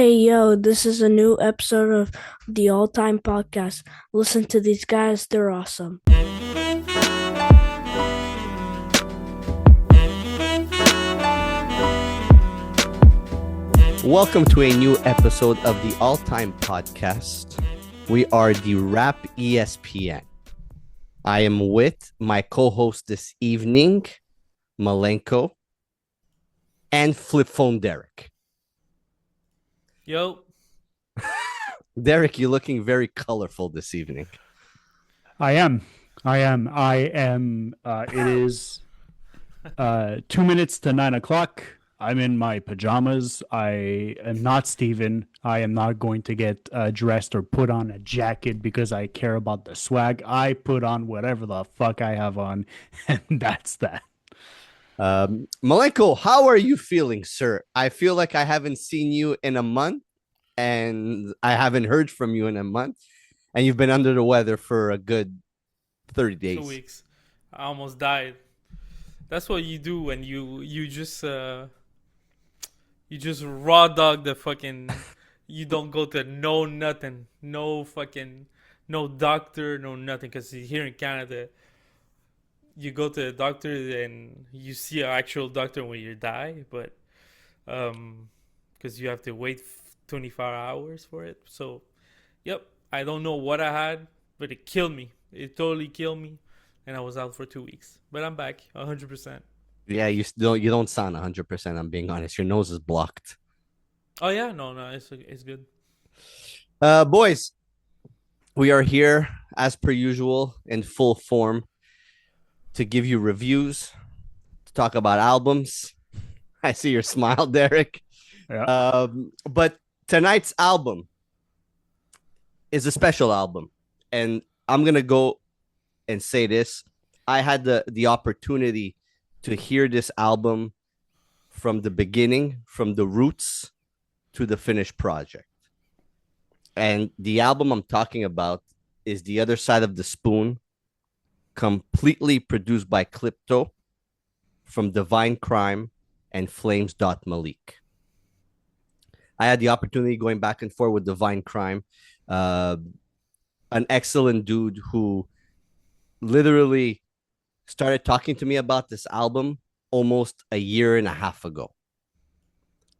Hey, yo, this is a new episode of the All Time Podcast. Listen to these guys, they're awesome. Welcome to a new episode of the All Time Podcast. We are the Rap ESPN. I am with my co-host this evening, Malenko, and Flip Phone Derek. Yo. Derek, you're looking very colorful this evening. I am. It is 2 minutes to 9 o'clock. I'm in my pajamas. I am not Steven. I am not going to get dressed or put on a jacket because I care about the swag. I put on whatever the fuck I have on, and that's that. Malenko, how are you feeling, sir? I feel like I haven't seen you in a month, and I haven't heard from you in a month, and you've been under the weather for a good 30 days. 2 weeks. I almost died. That's what you do when you just raw dog the fucking. You don't go to nothing, no doctor, no nothing. Because here in Canada, you go to the doctor and you see an actual doctor when you die, but because you have to wait 24 hours for it. So, yep, I don't know what I had, but it killed me. It totally killed me, and I was out for 2 weeks. But I'm back 100%. Yeah, you don't sound 100%. I'm being honest. Your nose is blocked. Oh yeah, no, it's good. Boys, we are here as per usual in full form to give you reviews, to talk about albums. I see your smile, Derek. Yeah. But tonight's album is a special album, and I'm gonna go and say this. I had the opportunity to hear this album from the beginning, from the roots to the finished project. And the album I'm talking about is The Other Side of the Spoon, completely produced by Clipto, from Divine Crime and Flames. Malik. I had the opportunity going back and forth with Divine Crime, an excellent dude who literally started talking to me about this album almost a year and a half ago,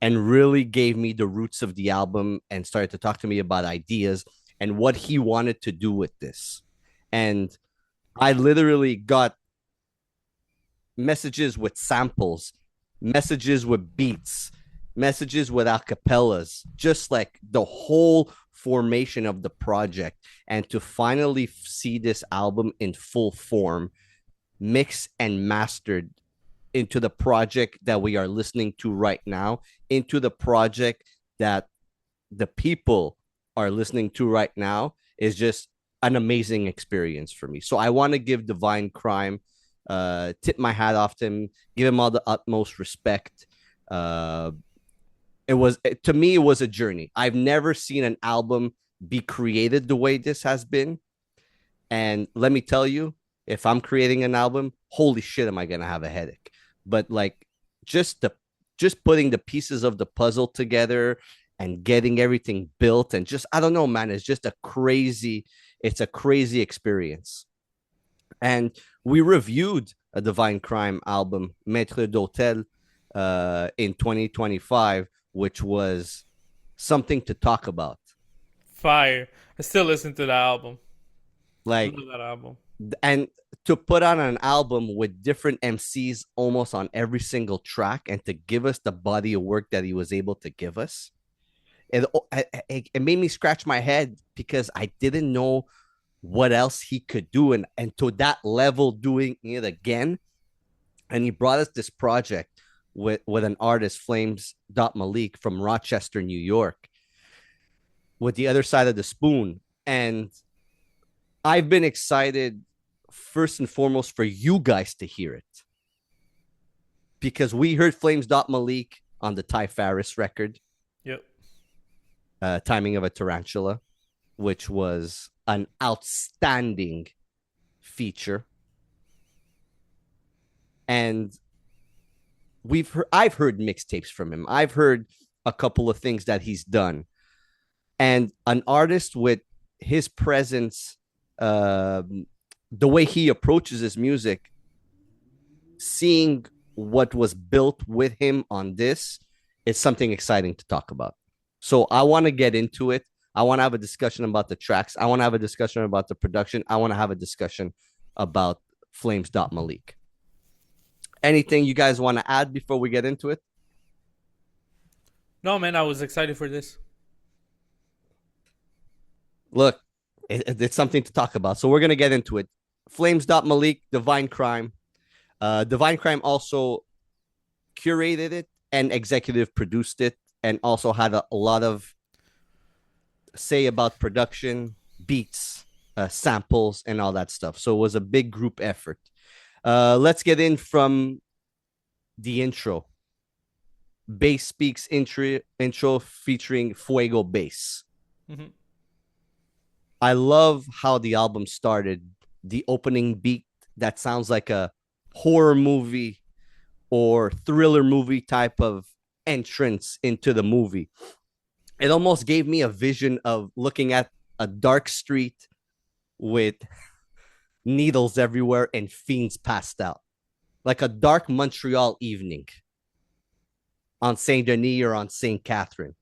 and really gave me the roots of the album and started to talk to me about ideas and what he wanted to do with this. And I literally got messages with samples, messages with beats, messages with acapellas, just like the whole formation of the project. And to finally see this album in full form, mixed and mastered into the project that we are listening to right now, into the project that the people are listening to right now, is just an amazing experience for me. So I want to give Divine Crime, tip my hat off to him, give him all the utmost respect. To me, it was a journey. I've never seen an album be created the way this has been. And let me tell you, if I'm creating an album, holy shit, am I going to have a headache. But like just putting the pieces of the puzzle together and getting everything built, and just, I don't know, man, it's a crazy experience. And we reviewed a Divine Crime album, Maître d'Hôtel, in 2025, which was something to talk about. Fire. I still listen to that album. Like, I love that album. And to put on an album with different MCs almost on every single track, and to give us the body of work that he was able to give us, it made me scratch my head, because I didn't know what else he could do. And to that level, doing it again. And he brought us this project with an artist, Flames. Malik, from Rochester, New York, with The Other Side of the Spoon. And I've been excited first and foremost for you guys to hear it, because we heard Flames. Malik on the Ty Farris record. Yep. Timing of a Tarantula, which was an outstanding feature. And I've heard mixtapes from him. I've heard a couple of things that he's done. And an artist with his presence, the way he approaches his music, seeing what was built with him on this is something exciting to talk about. So I want to get into it. I want to have a discussion about the tracks. I want to have a discussion about the production. I want to have a discussion about Flames.Malik. Anything you guys want to add before we get into it? No, man, I was excited for this. Look, it's something to talk about. So we're going to get into it. Flames.Malik, Divine Crime. Divine Crime also curated it and executive produced it, and also had a lot of say about production, beats, samples, and all that stuff. So it was a big group effort. Let's get in from the intro. Bass Speaks intro featuring Fuego Bass. Mm-hmm. I love how the album started. The opening beat that sounds like a horror movie or thriller movie type of entrance into the movie. It almost gave me a vision of looking at a dark street with needles everywhere and fiends passed out. Like a dark Montreal evening on Saint Denis or on Saint Catherine.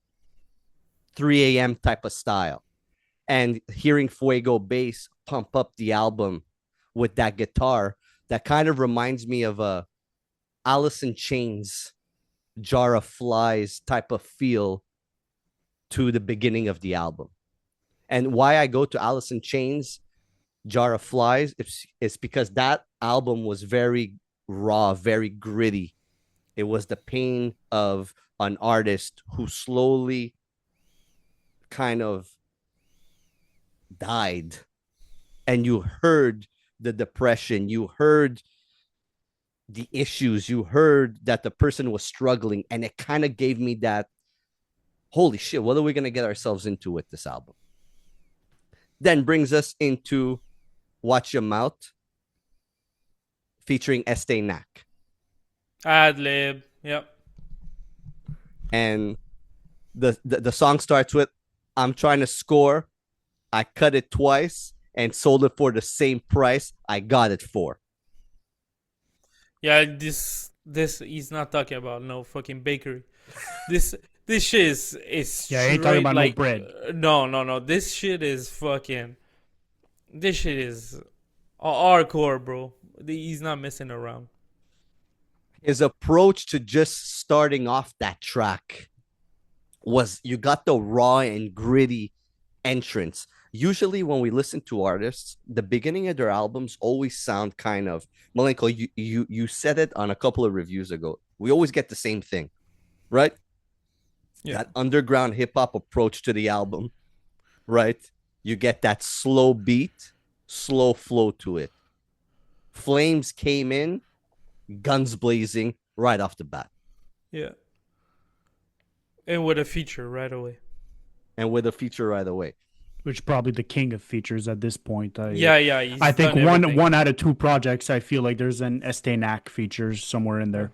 3 a.m. type of style. And hearing Fuego Bass pump up the album with that guitar, that kind of reminds me of a Alice in Chains, Jar of Flies type of feel to the beginning of the album. And why I go to Alice in Chains, Jar of Flies, it's because that album was very raw, very gritty. It was the pain of an artist who slowly kind of died, and you heard the depression, you heard the issues, you heard that the person was struggling, and it kind of gave me that, holy shit, what are we going to get ourselves into with this album? Then brings us into Watch Your Mouth featuring Este Nac. Ad lib. Yep. And the song starts with, I'm trying to score, I cut it twice and sold it for the same price I got it for. Yeah, this he's not talking about no fucking bakery. This shit is Yeah, I ain't talking about like, no bread. No. This shit is fucking. This shit is hardcore, bro. He's not messing around. His approach to just starting off that track was, you got the raw and gritty entrance. Usually when we listen to artists, the beginning of their albums always sound kind of, Malenko, you said it on a couple of reviews ago. We always get the same thing, right? Yeah. That underground hip hop approach to the album, right? You get that slow beat, slow flow to it. Flames came in, guns blazing right off the bat. Yeah. And with a feature right away. Which is probably the king of features at this point. Yeah. I think done everything. one out of two projects, I feel like there's an Este Nac features somewhere in there.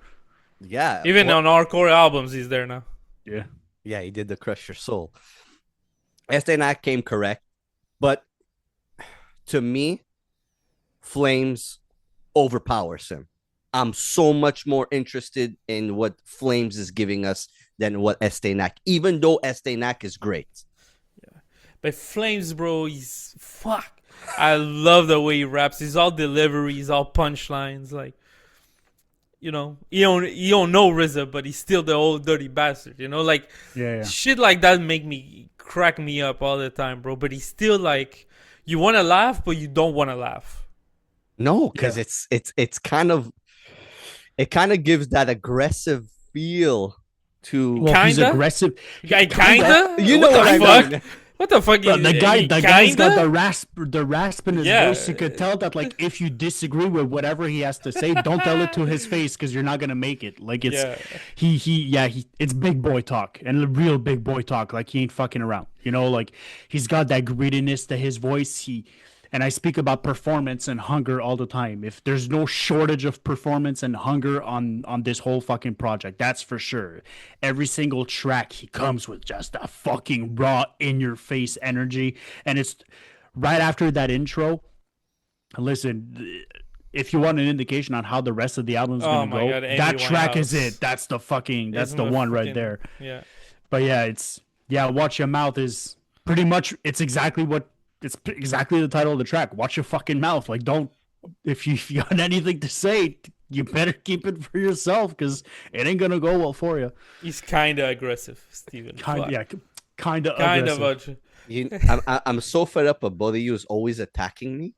Yeah. Even on hardcore albums, he's there now. Yeah. Yeah, he did the Crush Your Soul. Este Nac came correct. But to me, Flames overpowers him. I'm so much more interested in what Flames is giving us than what Este Nac, even though Este Nac is great. But Flames, bro, he's fuck. I love the way he raps. He's all deliveries, all punchlines. Like, you know, he don't know RZA, but he's still the old dirty bastard. You know, like shit like that crack me up all the time, bro. But he's still like, you want to laugh, but you don't want to laugh. No, because it's kind of, it kind of gives that aggressive feel to. Well, he's aggressive. Kinda. You know what I mean? What the fuck? The guy's got the rasp in his voice. You could tell that, like, if you disagree with whatever he has to say, don't tell it to his face because you're not gonna make it. Like, it's it's big boy talk and real big boy talk. Like, he ain't fucking around. You know, like, he's got that grittiness to his voice. And I speak about performance and hunger all the time. If there's no shortage of performance and hunger on this whole fucking project, that's for sure. Every single track, he comes with just a fucking raw, in your face energy. And it's right after that intro. Listen, if you want an indication on how the rest of the album's gonna go, God, Amy that track is Winehouse. it. That's the Isn't one right fucking- there. Yeah. But yeah, Watch Your Mouth is pretty much, it's exactly the title of the track. Watch your fucking mouth. Like, don't, if you got anything to say, you better keep it for yourself, because it ain't gonna go well for you. He's kind of aggressive, Steven. Kind of Kind aggressive. of. I'm so fed up of both of you is always attacking me.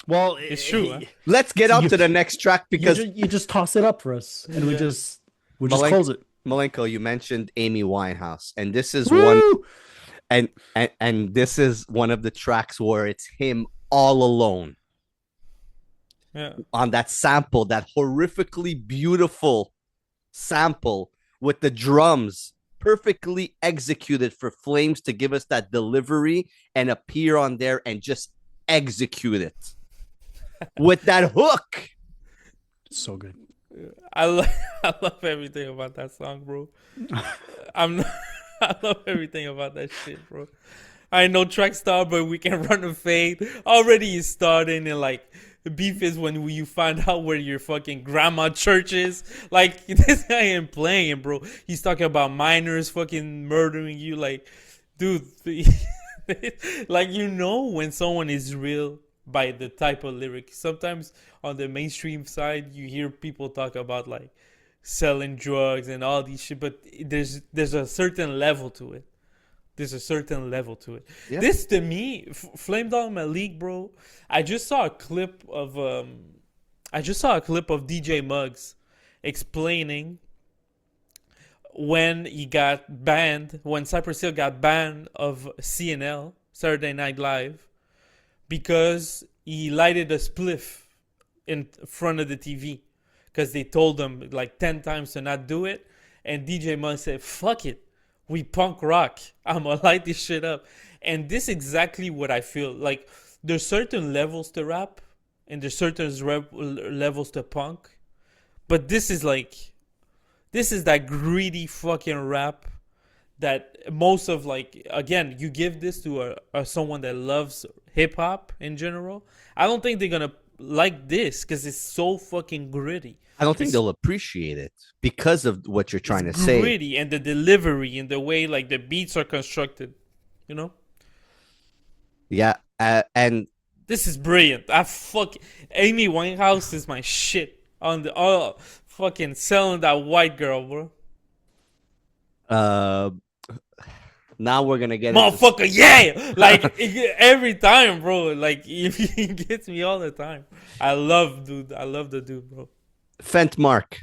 Well, It's true, huh? Let's get up to the next track because you just toss it up for us, and we just Malenko- close it. Malenko, you mentioned Amy Winehouse, and this is Woo! one, and this is one of the tracks where it's him all alone Yeah. on that sample, that horrifically beautiful sample with the drums perfectly executed for Flames to give us that delivery and appear on there and just execute it with that hook. So good. I love everything about that song, bro. I love everything about that shit, bro. I know track star, but we can run a fade. Already is starting, and like the beef is when you find out where your fucking grandma church is. Like, this guy ain't playing, bro. He's talking about minors fucking murdering you. Like, dude, like, you know when someone is real by the type of lyric. Sometimes on the mainstream side, you hear people talk about like selling drugs and all these shit, but there's a certain level to it. There's a certain level to it. Yeah. This to me, Flame Dog Malik, bro. I just saw a clip of DJ Muggs explaining when he got banned, when Cypress Hill got banned of CNL, Saturday Night Live, because he lighted a spliff in front of the TV because they told him like 10 times to not do it. And DJ Muggs said, fuck it. We punk rock. I'm going to light this shit up. And this is exactly what I feel. Like, there's certain levels to rap and there's certain levels to punk. But this is that greedy fucking rap that most of, like, again, you give this to someone that loves hip hop in general. I don't think they're going to like this because it's so fucking gritty. I don't think they'll appreciate it because of what you're trying to say. Gritty and the delivery and the way like the beats are constructed, you know. Yeah, and This is brilliant. Amy Winehouse is my shit on the fucking selling that white girl, bro. now we're gonna get Motherfucker, yeah! Like every time, bro. Like he gets me all the time. I love the dude, bro. Fent Mark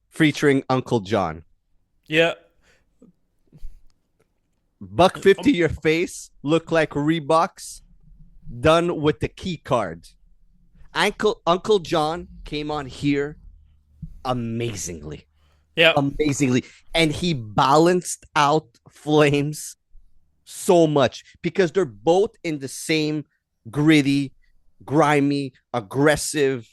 featuring Uncle John. Yeah. Buck 50 your face look like Reeboks done with the key card. Uncle John came on here amazingly. Yeah. Amazingly. And he balanced out Flames so much because they're both in the same gritty, grimy, aggressive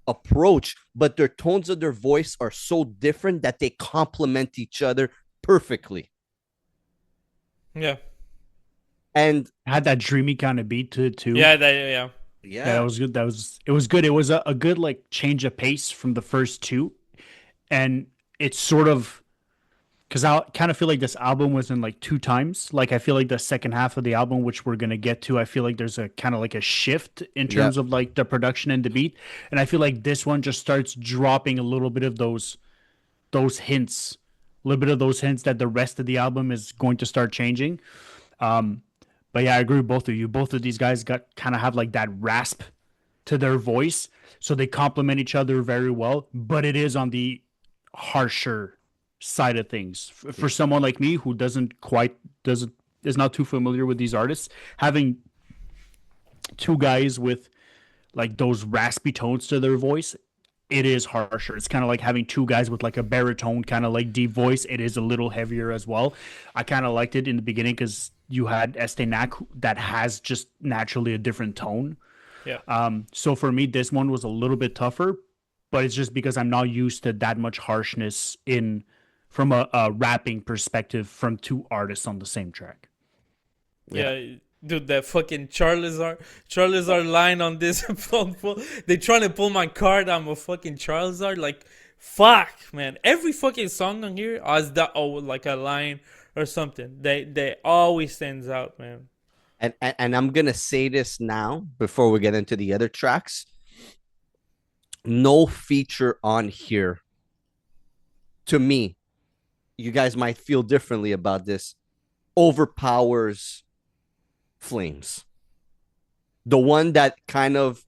approach, but their tones of their voice are so different that they complement each other perfectly. Yeah. And had that dreamy kind of beat to it too. Yeah. That was good. It was good. It was a good like change of pace from the first two. And it's sort of, because I kind of feel like this album was in like two times. Like I feel like the second half of the album, which we're going to get to, I feel like there's a kind of like a shift in terms of like the production and the beat. And I feel like this one just starts dropping a little bit of those hints, a little bit of those hints that the rest of the album is going to start changing. But yeah, I agree with both of you. Both of these guys kind of have like that rasp to their voice. So they complement each other very well, but it is on the harsher side of things for someone like me who is not too familiar with these artists. Having two guys with like those raspy tones to their voice, it is harsher. It's kind of like having two guys with like a baritone kind of like deep voice. It is a little heavier as well. I kind of liked it in the beginning because you had Estenac that has just naturally a different tone. Yeah. So for me, this one was a little bit tougher, but it's just because I'm not used to that much harshness from a rapping perspective from two artists on the same track. Yeah, dude, that fucking Charizard line on this. They trying to pull my card. I'm a fucking Charizard. Like, fuck, man. Every fucking song on here has that like a line or something. They always stands out, man. And I'm gonna say this now before we get into the other tracks. No feature on here, to me, you guys might feel differently about this, overpowers Flames. The one that kind of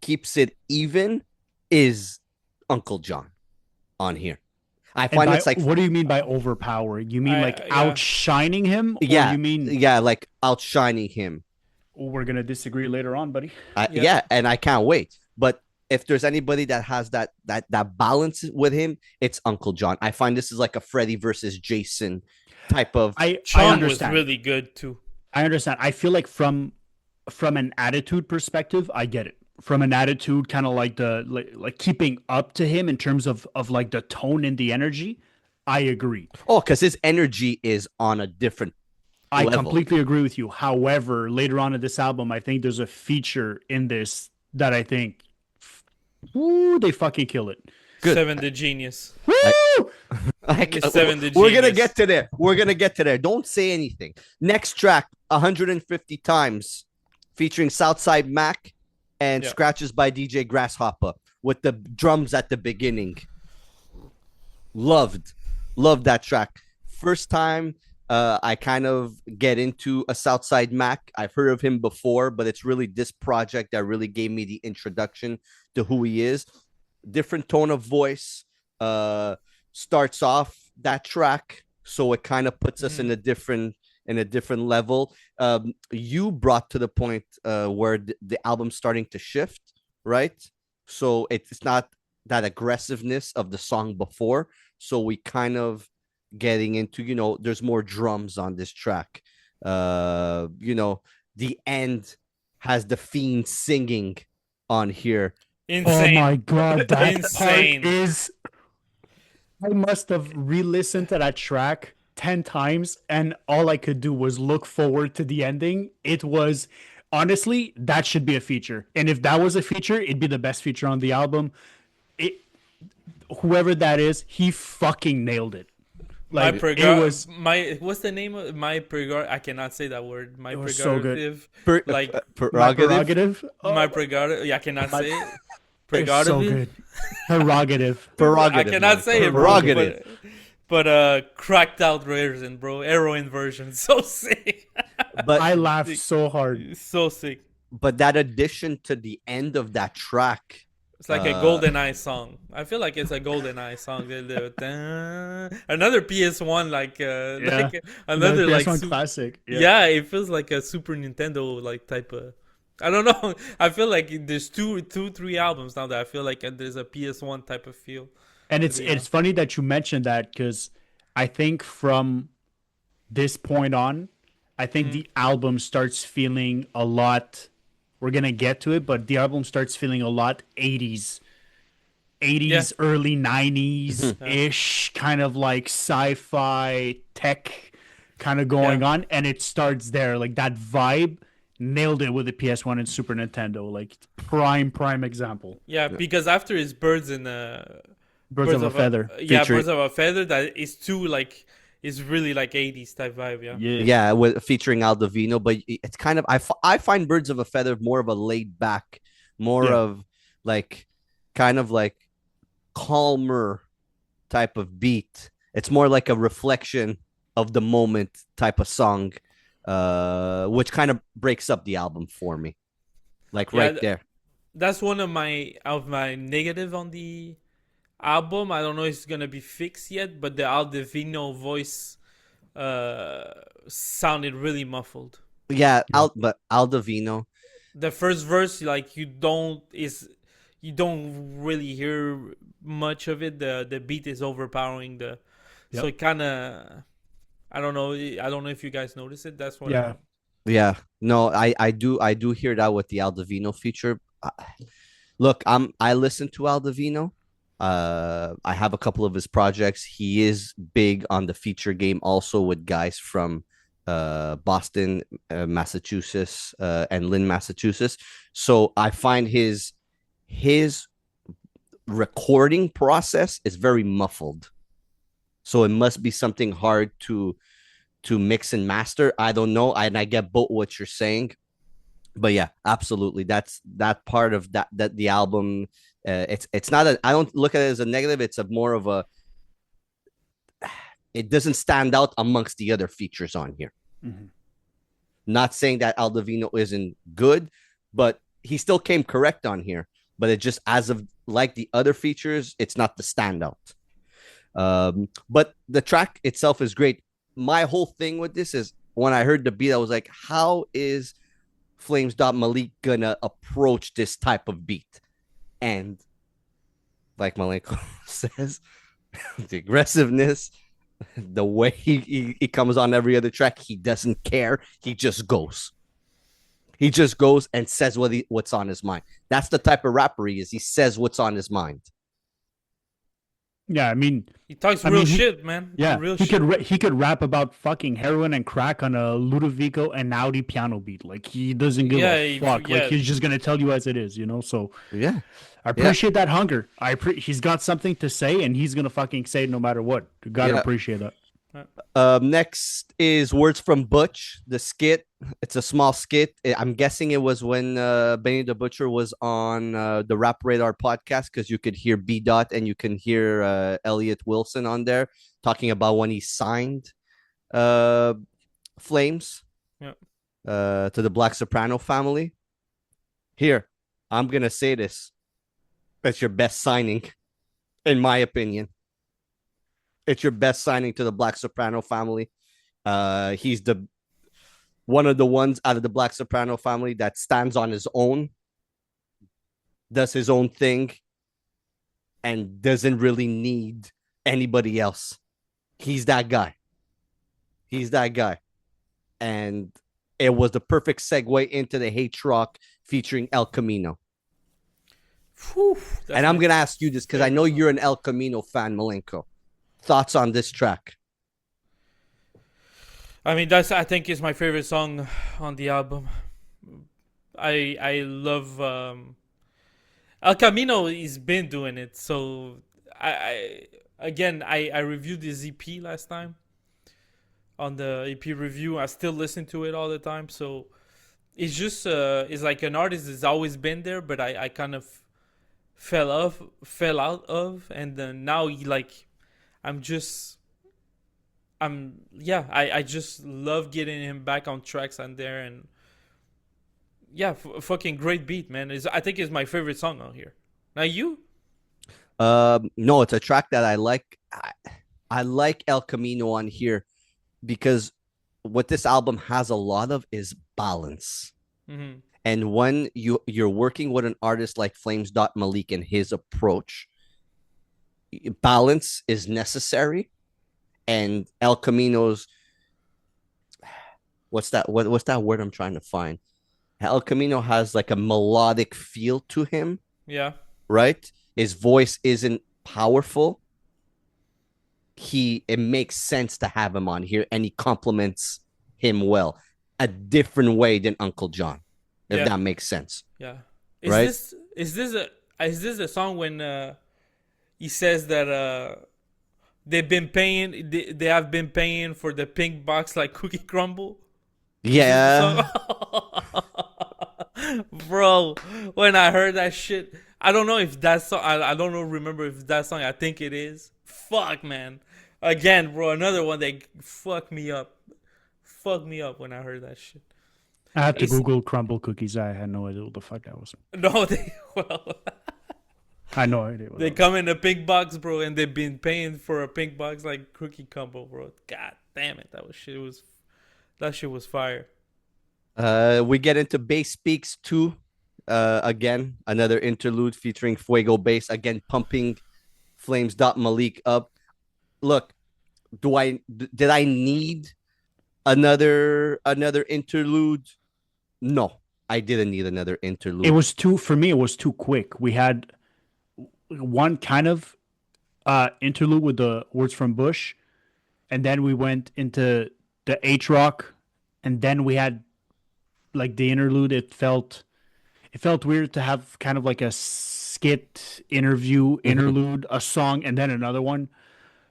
keeps it even is Uncle John on here. I find it's like, what do you mean by overpowering? You mean like outshining him? Or yeah, you mean like outshining him. We're gonna disagree later on, buddy. Yeah, and I can't wait. But if there's anybody that has that balance with him, it's Uncle John. I find this is like a Freddy versus Jason type of. I John was understand. really good too. I understand. I feel like from an attitude perspective, I get it. From an attitude, kind of like like keeping up to him in terms of like the tone and the energy, I agree. Oh, because his energy is on a different I level. completely agree with you. However, later on in this album, I think there's a feature in this that I think, they fucking kill it. Good. 7 the Genius. Woo! We're gonna get to there. We're gonna get to there. Don't say anything. Next track, 150 times, featuring Southside Mac and scratches by DJ Grasshopper with the drums at the beginning. Loved that track. First time I kind of get into a Southside Mac. I've heard of him before, but it's really this project that really gave me the introduction to who he is. Different tone of voice. Starts off that track, so it kind of puts us in a different level. You brought to the point where the album's starting to shift, right? So it's not that aggressiveness of the song before. So we kind of getting into, there's more drums on this track. The end has the Fiend singing on here. Insane. Oh my god, that Insane. part is. I must have re-listened to that track 10 times, and all I could do was look forward to the ending. It was, honestly, that should be a feature. And if that was a feature, it'd be the best feature on the album. Whoever that is, he fucking nailed it. Like, what's the name of my prerogative? I cannot say that word. My prerogative. So good. Prerogative? My prerogative. Yeah, I cannot say it. Prerogative. So good. Prerogative. I cannot say it, bro. But cracked out version, bro. Heroin version. So sick. But I laughed so hard. So sick. But that addition to the end of that track. It's like a GoldenEye song. I feel like it's a GoldenEye song. Another PS1, like another PS1 classic. Yeah, it feels like a Super Nintendo like type of. I don't know. I feel like there's three albums now that I feel like there's a PS1 type of feel. And it's funny that you mentioned that, because I think from this point on, I think the album starts feeling a lot. We're going to get to it, but the album starts feeling a lot 80s, early 90s-ish, kind of like sci-fi tech kind of going on. And it starts there. Like that vibe, nailed it with the PS1 and Super Nintendo. Like prime example. Yeah, because after it's Birds of a Feather. Birds of a Feather, that is too like... It's really like 80s type vibe, yeah, with featuring Aldovino, but it's kind of I find Birds of a Feather more of a laid back, of like kind of like calmer type of beat. It's more like a reflection of the moment type of song, which kind of breaks up the album for me. Like right there. That's one of my negative on the album. I don't know if it's gonna be fixed yet, but the Aldovino voice sounded really muffled. Yeah, but Aldovino. The first verse, like you you don't really hear much of it. The beat is overpowering so Yep. it kind of, I don't know. I don't know if you guys notice it. That's what. Yeah. Yeah, no, I do hear that with the Aldovino feature. Look, I listen to Aldovino. I have a couple of his projects. He is big on the feature game, also with guys from Boston, Massachusetts, and Lynn, Massachusetts. So I find his recording process is very muffled. So it must be something hard to mix and master. I don't know. And I get both what you're saying. But yeah, absolutely. That's that part of that the album. It's not a. I don't look at it as a negative. It's a more of a. It doesn't stand out amongst the other features on here. Mm-hmm. Not saying that Aldovino isn't good, but he still came correct on here. But it just as of like the other features, it's not the standout. But the track itself is great. My whole thing with this is when I heard the beat, I was like, how is Malik gonna approach this type of beat? And like Malik says, the aggressiveness, the way he comes on every other track, he doesn't care. He just goes. He just goes and says what's on his mind. That's the type of rapper he is. He says what's on his mind. Yeah, I mean, He talks real shit, man. yeah, Real he shit. he could rap about fucking heroin and crack on a Ludovico and Naudi piano beat. Like he doesn't give a fuck. Like he's just gonna tell you as it is, you know. So Yeah, I appreciate that hunger. He's got something to say, and he's gonna fucking say it no matter what. Gotta appreciate that. Next is Words from Butch, the skit. It's a small skit. I'm guessing it was when Benny the Butcher was on the Rap Radar podcast, because you could hear B Dot and you can hear Elliot Wilson on there talking about when he signed Flames to the Black Soprano family. Here, I'm going to say this. It's your best signing, in my opinion. It's your best signing to the Black Soprano family. He's one of the ones out of the Black Soprano family that stands on his own, does his own thing, and doesn't really need anybody else. He's that guy. He's that guy. And it was the perfect segue into the Hate Rock featuring El Camino. Whew, and I'm going to ask you this because I know you're an El Camino fan, Malenko. Thoughts on this track? I mean, I think is my favorite song on the album. I love El Camino. He's been doing it, so I reviewed his EP last time on the EP review. I still listen to it all the time, so it's just it's like an artist that's always been there, but I kind of fell out of, and then now I just love getting him back on tracks on there, and fucking great beat, man. I think it's my favorite song on here. Now you? No, it's a track that I like. I like El Camino on here because what this album has a lot of is balance. Mm-hmm. And when you're working with an artist like Malik and his approach, balance is necessary. And El Camino's what's that word I'm trying to find? El Camino has like a melodic feel to him. Yeah. Right? His voice isn't powerful. It makes sense to have him on here, and he compliments him well. A different way than Uncle John, if that makes sense. Yeah. Is this a song when he says that they have been paying for the pink box like Cookie Crumble? Yeah. Bro, when I heard that shit, I don't know if that song, I don't know, remember if that song, I think it is. Fuck, man. Again, bro, another one that fucked me up. Fucked me up when I heard that shit. I had to Google crumble cookies. I had no idea what the fuck that was. No, I had no idea. They come in a pink box, bro, and they've been paying for a pink box like Cookie Crumble, bro. God damn it, that shit was fire. We get into Bass Speaks 2. again, another interlude featuring Fuego bass, again pumping Flames dot Malik up. Look, did I need another interlude? No, I didn't need another interlude. It was too for me. It was too quick. We had one kind of interlude with the words from Bush, and then we went into the H rock, and then we had like the interlude. It felt weird to have kind of like a skit interlude, a song, and then another one.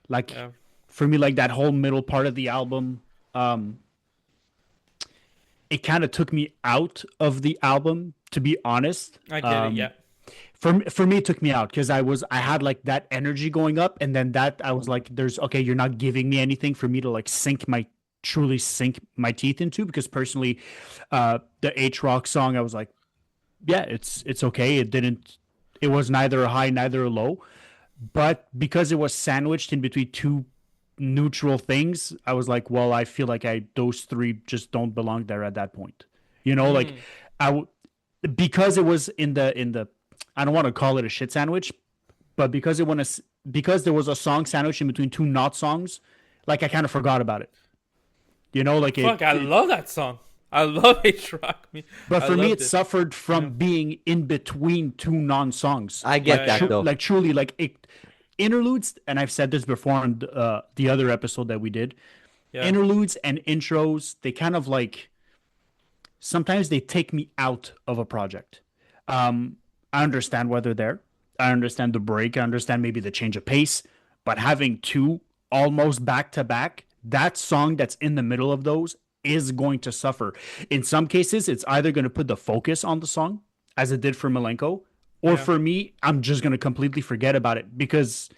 Like Yeah. for me, like that whole middle part of the album, it kind of took me out of the album. To be honest, I get it. Yeah. for me, it took me out because I had like that energy going up, and then that I was like, "There's okay, you're not giving me anything for me to like truly sink my teeth into." Because personally, the H Rock song, I was like, "Yeah, it's okay." It was neither a high, neither a low, but because it was sandwiched in between two neutral things, I was like, "Well, I feel like those three just don't belong there at that point." Like I w- because it was in the I don't want to call it a shit sandwich, but because there was a song sandwich in between two not songs, like I kind of forgot about it. Like Fuck, I love that song. I love H Rock. but I for me, loved it suffered from being in between two non songs. I get that though. Like truly, like interludes, and I've said this before on the other episode that we did. Yeah. Interludes and intros, they kind of like sometimes they take me out of a project. I understand why they're there. I understand the break. I understand maybe the change of pace, but having two almost back to back, that song that's in the middle of those is going to suffer. In some cases, it's either going to put the focus on the song, as it did for Malenko, or for me, I'm just going to completely forget about it because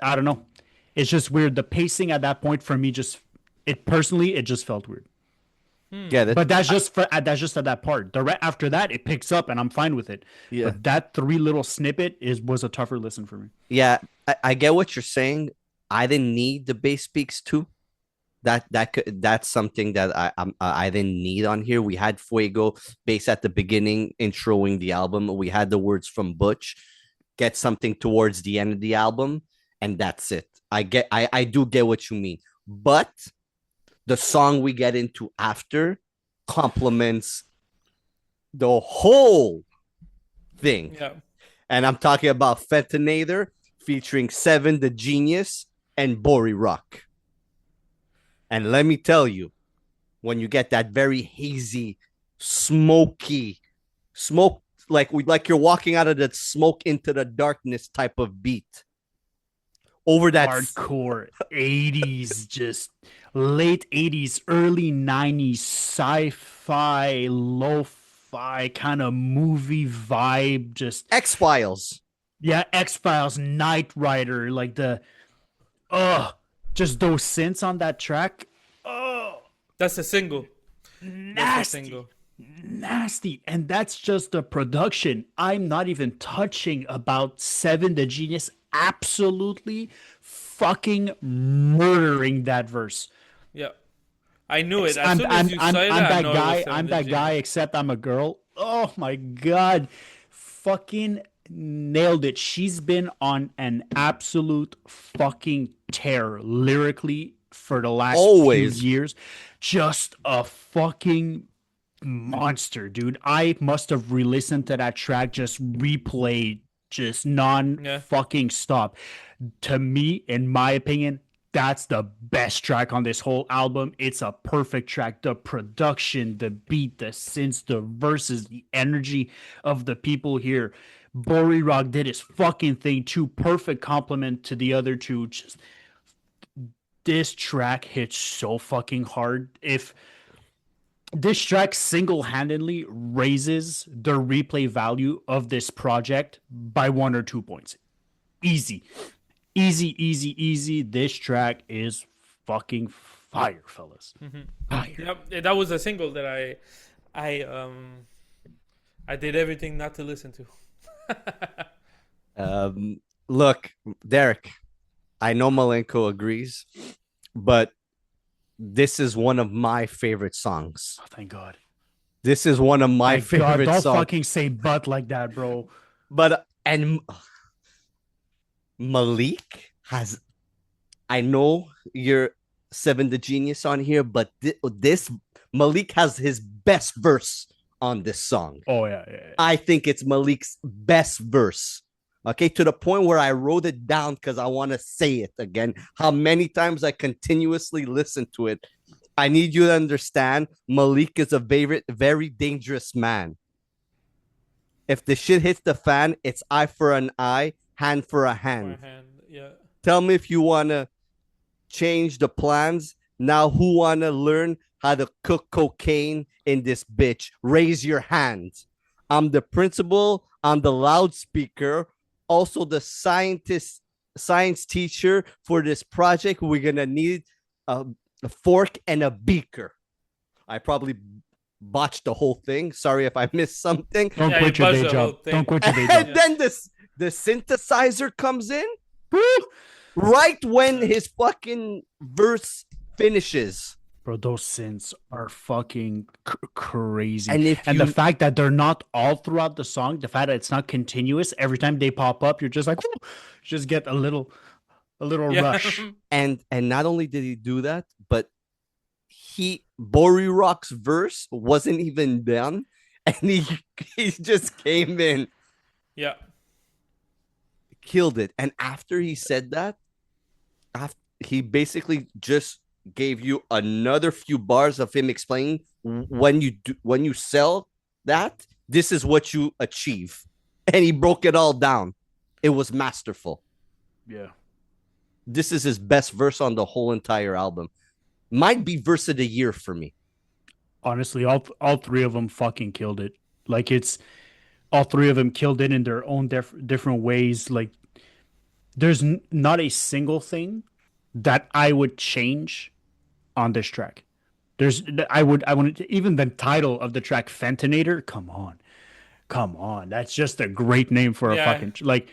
I don't know. It's just weird. The pacing at that point for me it just felt weird. Get it? But that's just at that part. After that, it picks up, and I'm fine with it. Yeah. But that three little snippet was a tougher listen for me. Yeah, I get what you're saying. I didn't need the bass peaks too. That's something that I didn't need on here. We had Fuego bass at the beginning, introing the album. We had the words from Butch, get something towards the end of the album, and that's it. I do get what you mean, but the song we get into after complements the whole thing. Yeah. And I'm talking about Fentinator featuring Seven the Genius and Bori Rock. And let me tell you, when you get that very hazy, smoky, smoke, like you're walking out of the smoke into the darkness type of beat. Over that hardcore 80s, just late 80s, early 90s sci-fi, lo-fi kind of movie vibe, just X-Files. Yeah, X-Files, Knight Rider, like just those synths on that track. Oh, That's a single. nasty. Nasty. And that's just the production. I'm not even touching about Seven the Genius absolutely fucking murdering that verse. Yeah. I knew it. As I'm soon as you said it, I know it was I'm 7 that G. guy, except I'm a girl. Oh my god. Fucking nailed it. She's been on an absolute fucking tear lyrically for the last Always. few years. Just a fucking monster, dude. I must have re-listened to that track, just replayed, just fucking stop. To me, in my opinion, that's the best track on this whole album. It's a perfect track. The production, the beat, the synths, the verses, the energy of the people here. Bori Rock did his fucking thing too. Perfect compliment to the other two. Just this track hits so fucking hard. If this track single-handedly raises the replay value of this project by 1 or 2 points. Easy. This track is fucking fire, fellas. Fire. Yep, that was a single that I did everything not to listen to. Look, Derek, I know Malenko agrees, but this is one of my favorite songs. Oh, thank God. This is one of my God, favorite don't songs. fucking say "but" like that, bro. But and Malik has. I know you're Seven the Genius on here, but this Malik has his best verse on this song. Oh yeah. I think it's Malik's best verse. Okay, to the point where I wrote it down because I want to say it again. How many times I continuously listen to it. I need you to understand Malik is a very dangerous man. If the shit hits the fan, it's eye for an eye, hand for a hand. Yeah. Tell me if you want to change the plans. Now who want to learn how to cook cocaine in this bitch? Raise your hand. I'm the principal. I'm the loudspeaker. Also the science teacher for this project. We're going to need a fork and a beaker. I probably botched the whole thing. Sorry if I missed something. Don't quit your day job. Don't quit your day job. And then the synthesizer comes in right when his fucking verse finishes. Bro, those synths are fucking crazy. And the fact that they're not all throughout the song, the fact that it's not continuous, every time they pop up, you're just like, just get a little rush. And not only did he do that, but Bori Rock's verse wasn't even done, and he just came in, killed it. And after he said that, he basically just gave you another few bars of him explaining when you sell that, this is what you achieve, and he broke it all down. It was masterful. Yeah, this is his best verse on the whole entire album. Might be verse of the year for me. Honestly, all three of them fucking killed it. Like, it's all three of them killed it in their own different ways. Like, there's not a single thing that I would change on this track. I wouldn't, even the title of the track, Fentinator. Come on, that's just a great name for a fucking, like,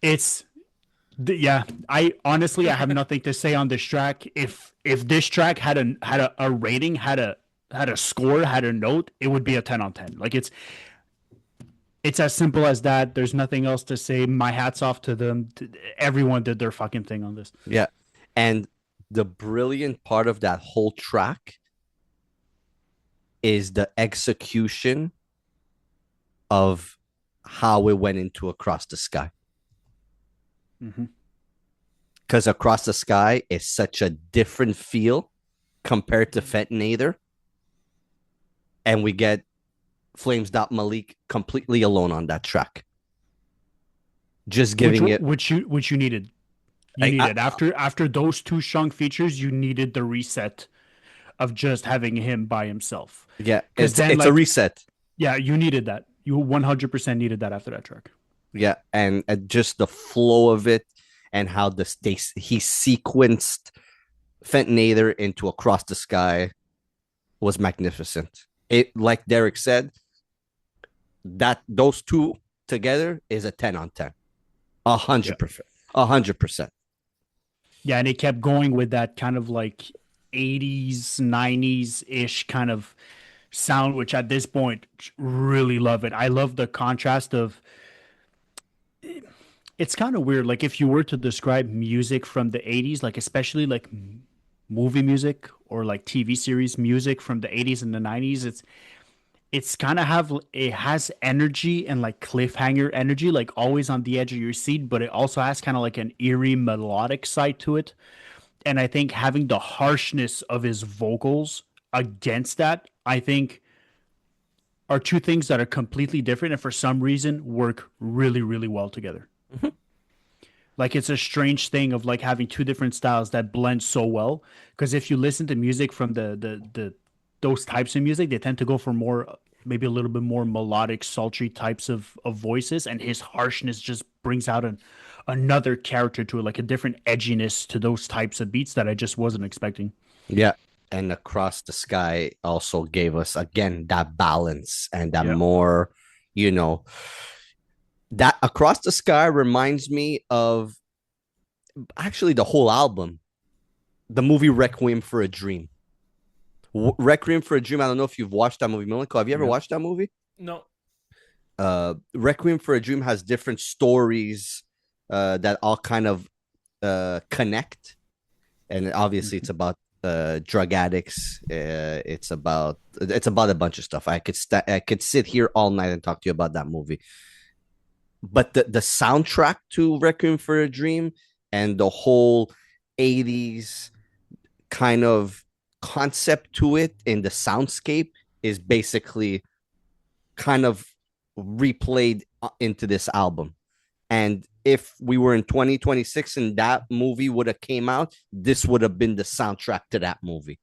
it's. Yeah, I have nothing to say on this track. If this track had a rating, had a score, had a note, it would be a 10 on 10. Like, it's as simple as that. There's nothing else to say. My hat's off to them. Everyone did their fucking thing on this. Yeah, and the brilliant part of that whole track is the execution of how it went into Across the Sky. Because Across the Sky is such a different feel compared to Fentinator, and we get Flames Malik completely alone on that track, just giving which you needed. After those two strong features, you needed the reset of just having him by himself. Yeah, it's a reset. Yeah, you needed that. You 100% needed that after that track. Yeah, and just the flow of it and how he sequenced Fentinator into Across the Sky was magnificent. It, like Derek said, that those two together is a 10 on 10. 100%. 100%. Yeah, and it kept going with that kind of like 80s, 90s-ish kind of sound, which at this point, really love it. I love the contrast of... It's kind of weird. Like, if you were to describe music from the 80s, like especially like movie music or like TV series music from the 80s and the 90s, it's kind of it has energy and like cliffhanger energy, like always on the edge of your seat, but it also has kind of like an eerie melodic side to it. And I think having the harshness of his vocals against that, I think, are two things that are completely different and for some reason work really, really well together. Mm-hmm. Like, it's a strange thing of like having two different styles that blend so well. Because if you listen to music from those types of music, they tend to go for more, maybe a little bit more melodic, sultry types of voices, and his harshness just brings out another character to it, like a different edginess to those types of beats that I just wasn't expecting. Yeah. And Across the Sky also gave us, again, that balance and that more, that Across the Sky reminds me of actually the whole album, the movie Requiem for a Dream, Requiem for a Dream. I don't know if you've watched that movie. Malik, have you ever watched that movie? No. Requiem for a Dream has different stories that all kind of connect, and obviously it's about drug addicts. It's about a bunch of stuff. I could sit here all night and talk to you about that movie. But the soundtrack to Requiem for a Dream and the whole 80s kind of concept to it in the soundscape is basically kind of replayed into this album. And if we were in 2026 and that movie would have came out, this would have been the soundtrack to that movie.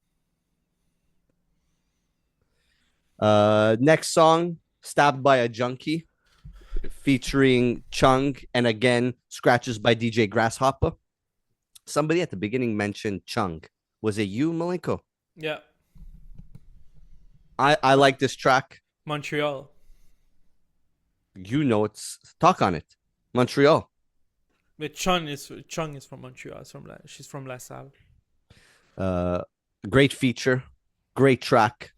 Next song, Stabbed by a Junkie, featuring Chung, and again, scratches by DJ Grasshopper. Somebody at the beginning mentioned Chung. Was it you, Malenko? Yeah. I like this track. Montreal. You know, it's talk on it. Montreal. But Chung is from Montreal. She's from La Salle. Great feature, great track.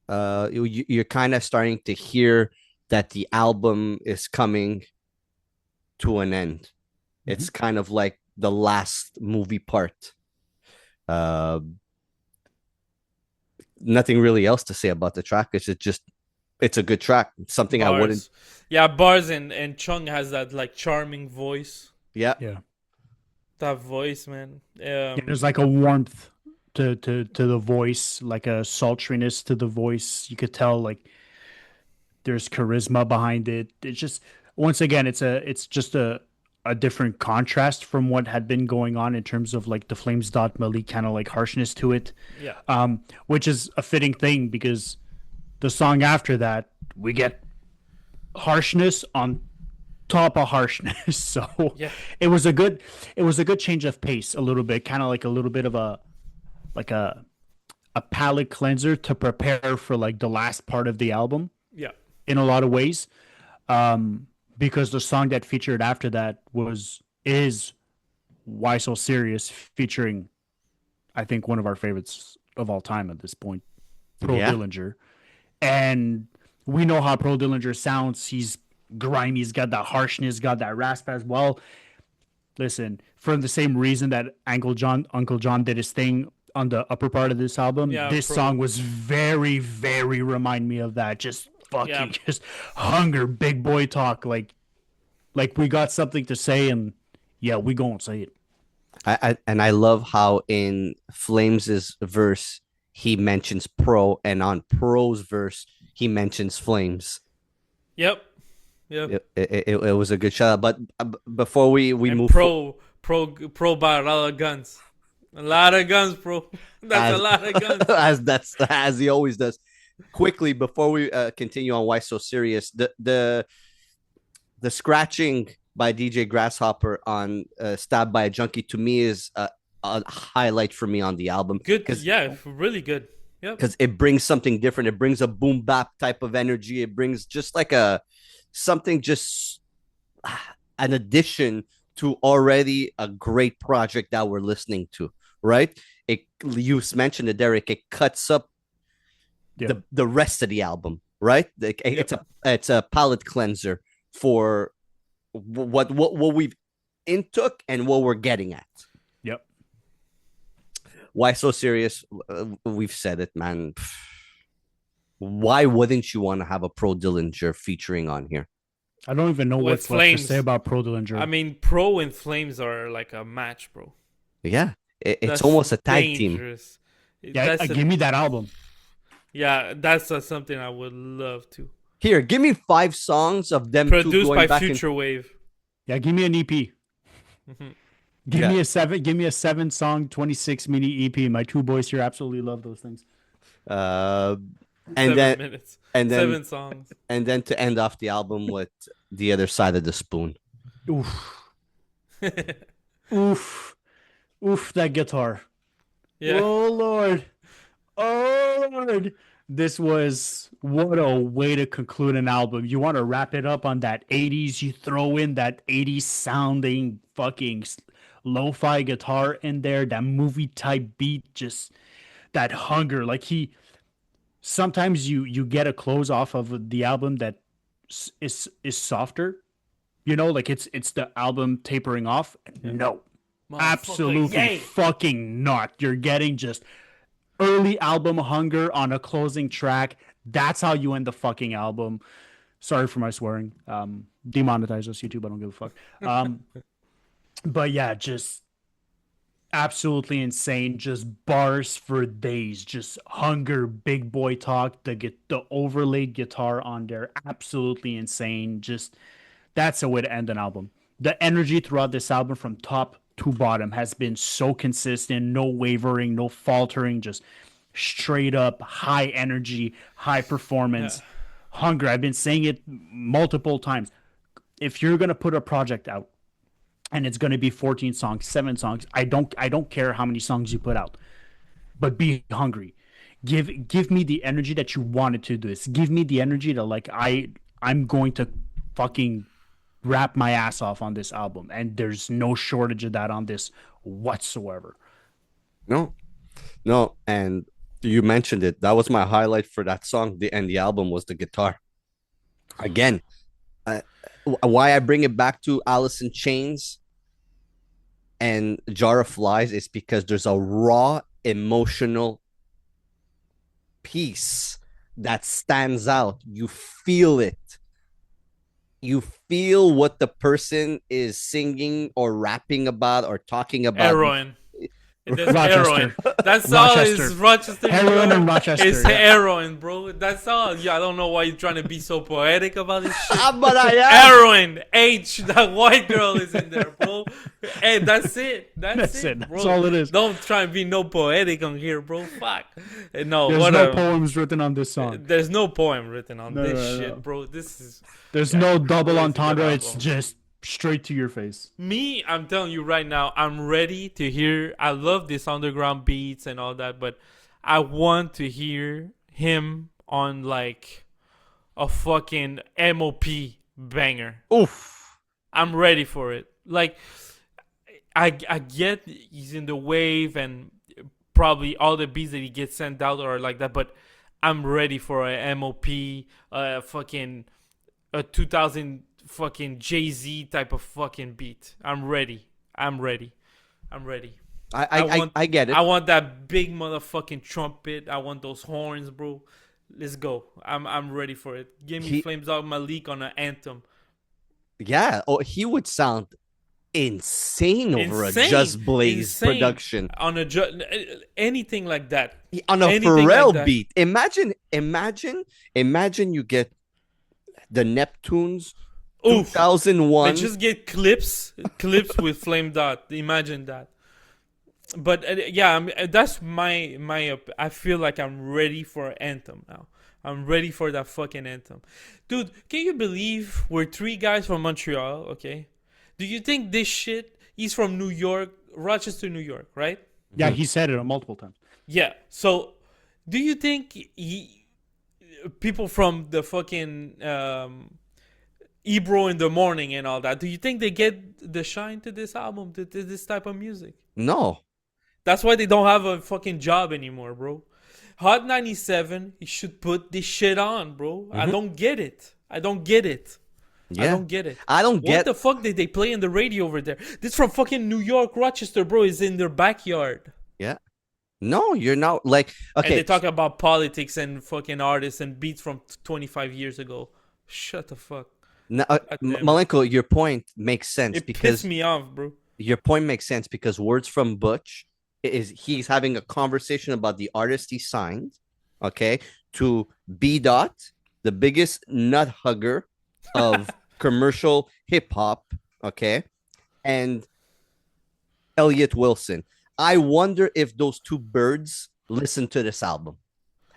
You're kind of starting to hear that the album is coming to an end. Mm-hmm. It's kind of like the last movie part. Nothing really else to say about the track. It's a good track. It's something Bars. I wouldn't. Yeah, Bars and Chung has that like charming voice. Yeah. That voice, man. There's like a warmth to the voice, like a sultriness to the voice. You could tell like there's charisma behind it. It's just, once again, it's just a different contrast from what had been going on in terms of like the Flames Malik kind of like harshness to it. Yeah. Which is a fitting thing because the song after that, we get harshness on top of harshness. So yeah. it was a good change of pace a little bit, kind of like a little bit of a palate cleanser to prepare for like the last part of the album. Yeah. In a lot of ways. Because the song that featured after that is Why So Serious, featuring I think one of our favorites of all time at this point, Pro Dillinger. And we know how Pro Dillinger sounds. He's grimy, he's got that harshness, got that rasp as well. Listen, for the same reason that Uncle John did his thing on the upper part of this album, this song was very, very remind me of that. Just fucking just hunger, big boy talk. Like we got something to say, and we gonna say it. I love how in Flames' verse he mentions Pro, and on Pro's verse he mentions Flames. Yep. It was a good shout out. But before we move, Pro bought a lot of guns. A lot of guns, bro. That's a lot of guns. as he always does. Quickly before we continue on Why So Serious, the scratching by DJ Grasshopper on Stabbed by a Junkie to me is a highlight for me on the album. Good, really good. Yeah, because it brings something different. It brings a boom bap type of energy. It brings just like an addition to already a great project that we're listening to. Right? You mentioned it, Derek. It cuts up the rest of the album, right? It's a palate cleanser for what we've intook and what we're getting at. Yep. Why So Serious? We've said it, man. Why wouldn't you want to have a Pro Dillinger featuring on here? I don't even know what's left to say about Pro Dillinger. I mean, Pro and Flames are like a match, bro. Yeah, it's almost a tag dangerous team. Yeah, give me that album. Yeah, that's something I would love to. Here, give me 5 songs of them produced going by back Future Wave. Yeah, give me an EP. Mm-hmm. Give me a 7-song 26 mini EP. My two boys here absolutely love those things. And then 7 songs. And then to end off the album with The Other Side of the Spoon. Oof. Oof, that guitar. Yeah. Oh Lord. This was, what a way to conclude an album. You want to wrap it up on that 80s, you throw in that 80s sounding fucking lo-fi guitar in there, that movie type beat, just that hunger. Like sometimes you get a close off of the album that is softer. You know, like it's the album tapering off. No, absolutely Yay. fucking not. You're getting just early album hunger on a closing track. That's how you end the fucking album. Sorry for my swearing. Demonetize us, YouTube. I don't give a fuck. But yeah, just absolutely insane. Just bars for days. Just hunger, big boy talk. The overlaid guitar on there, absolutely insane. Just that's a way to end an album. The energy throughout this album, from top to bottom, has been so consistent. No wavering, no faltering. Just straight up high energy, high performance, hunger. I've been saying it multiple times. If you're gonna put a project out and it's gonna be 14 songs, 7 songs, I don't care how many songs you put out, but be hungry. Give me the energy that you wanted to do this. Give me the energy that like I'm going to fucking rap my ass off on this album, and there's no shortage of that on this whatsoever. No, and you mentioned it. That was my highlight for that song. The album was the guitar. Again, why I bring it back to Alice in Chains and Jar of Flies is because there's a raw emotional piece that stands out. You feel it. You feel what the person is singing or rapping about or talking about. Heroin. There's Rochester. heroin. That's all is Rochester. Heroin and Rochester. It's heroin, bro. That's all. Yeah, I don't know why you're trying to be so poetic about this shit. But I am. Heroin. H. That white girl is in there, bro. Hey, that's it. That's it, bro. That's all it is. Don't try and be no poetic on here, bro. Fuck. No, There's whatever. no poems written on this song. There's no poem written on this no, shit, no. bro. This is... There's no double It's a entendre. good It's album. just straight to your face. Me, I'm telling you right now, I'm ready to hear. I love this underground beats and all that, but I want to hear him on like a fucking MOP banger. Oof. I'm ready for it. Like, I get he's in the wave and probably all the beats that he gets sent out are like that, but I'm ready for a MOP, fucking a 2000 fucking Jay-Z type of fucking beat. I'm ready. I get it. I want that big motherfucking trumpet. I want those horns, bro. Let's go. I'm ready for it. Give me Flames Out Malik on an anthem. Yeah. Oh, he would sound insane over Insane. a Just Blaze Insane. production. On a anything like that. On a Anything Pharrell like that. beat. Imagine you get the Neptunes Oof. 2001. They just get clips with Flame Dot. Imagine that. But yeah, that's my. I feel like I'm ready for an anthem now. I'm ready for that fucking anthem, dude. Can you believe we're 3 guys from Montreal? Okay, do you think this shit? He's from New York, Rochester, New York, right? Yeah, he said it multiple times. Yeah. So, do you think people from the fucking Ebro in the morning and all that, do you think they get the shine to this album, to this type of music? No. That's why they don't have a fucking job anymore, bro. Hot 97, you should put this shit on, bro. I don't get it. Yeah. I don't get it. What the fuck did they play in the radio over there? This from fucking New York, Rochester, bro. Is in their backyard. Yeah. No, you're not like okay. And they talk about politics and fucking artists and beats from 25 years ago. Shut the fuck. No, Malenko, your point makes sense It because pissed me off, bro. your point makes sense because Words from Butch is he's having a conversation about the artist he signed, okay, to B. Dot, the biggest nut hugger of commercial hip hop, okay, and Elliot Wilson. I wonder if those two birds listen to this album,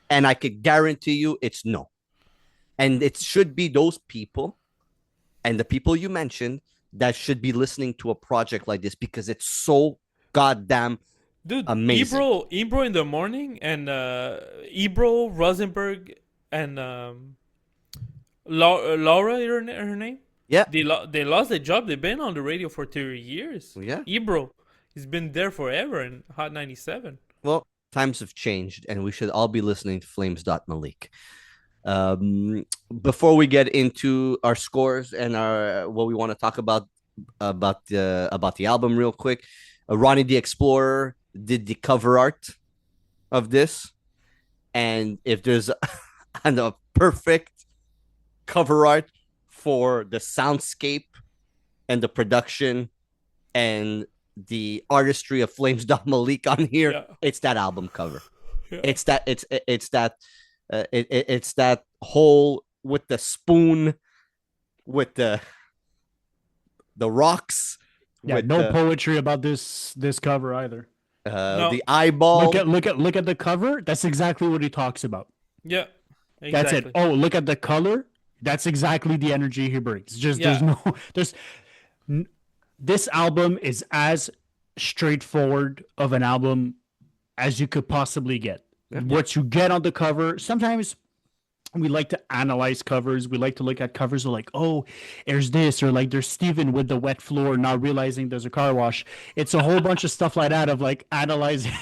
and I could guarantee you it's no. And it should be those people and the people you mentioned that should be listening to a project like this because it's so goddamn amazing. Ebro in the morning and Ebro, Rosenberg, and Laura, her name? Yeah. They lost their job. They've been on the radio for 30 years. Yeah. Ebro, he's been there forever in Hot 97. Well, times have changed, and we should all be listening to Malik. Before we get into our scores and our what we want to talk about the album real quick, Ronnie the Explorer did the cover art of this, and if there's a perfect cover art for the soundscape and the production and the artistry of Malik on here, Yeah. it's that album cover. Yeah. It's that hole with the spoon, with the rocks. Yeah, with no the, poetry about this cover either. No. the eyeball. Look at the cover. That's exactly what he talks about. Yeah. That's Exactly. it. Oh, look at the color. That's exactly the energy he brings. Just Yeah. this album is as straightforward of an album as you could possibly get. Yeah. What you get on the cover, sometimes we like to analyze covers. We like to look at covers of like, oh, there's this, or like there's Steven with the wet floor, not realizing there's a car wash. It's a whole bunch of stuff like that of like analyzing.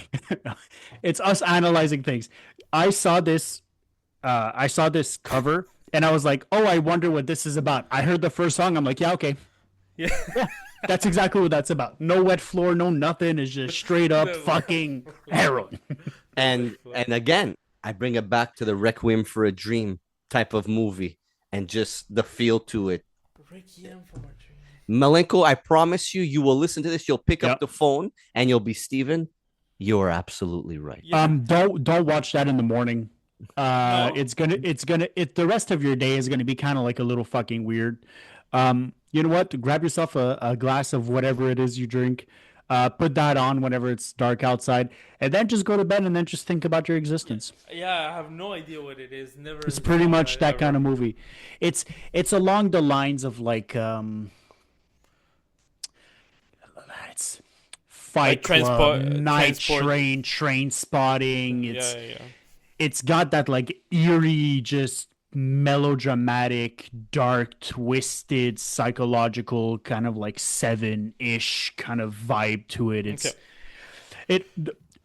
It's us analyzing things. I saw this cover and I was like, oh, I wonder what this is about. I heard the first song. I'm like, yeah, okay. Yeah. That's exactly what that's about. No wet floor, no nothing. It's just straight up fucking heroin. And again, I bring it back to the Requiem for a Dream type of movie and just the feel to it. Malenko, I promise you will listen to this. You'll pick up the phone and you'll be Steven. You're absolutely right. Yeah. Don't watch that in the morning. No. The rest of your day is gonna be kind of like a little fucking weird. You know what? Grab yourself a glass of whatever it is you drink. Put that on whenever it's dark outside, and then just go to bed and then just think about your existence. Yeah, I have no idea what it is. Never. It's pretty much that kind of movie. It's along the lines of like it's Fight Club, Night Train Spotting. Yeah. It's got that like eerie, just melodramatic, dark, twisted, psychological kind of like Seven-ish kind of vibe to it.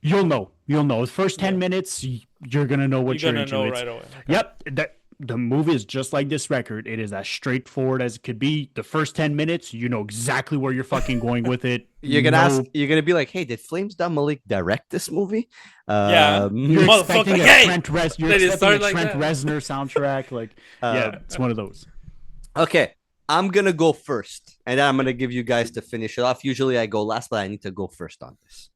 You'll know. The first 10 minutes, you're gonna know what you're into. Right away. Okay. Yep. The movie is just like this record. It is as straightforward as it could be. The first 10 minutes, you know exactly where you're fucking going with it. You're gonna be like, hey, did Malik direct this movie? Yeah. You're expecting a Trent Like Reznor soundtrack. Like, it's one of those. Okay, I'm gonna go first, and then I'm gonna give you guys to finish it off. Usually I go last, but I need to go first on this.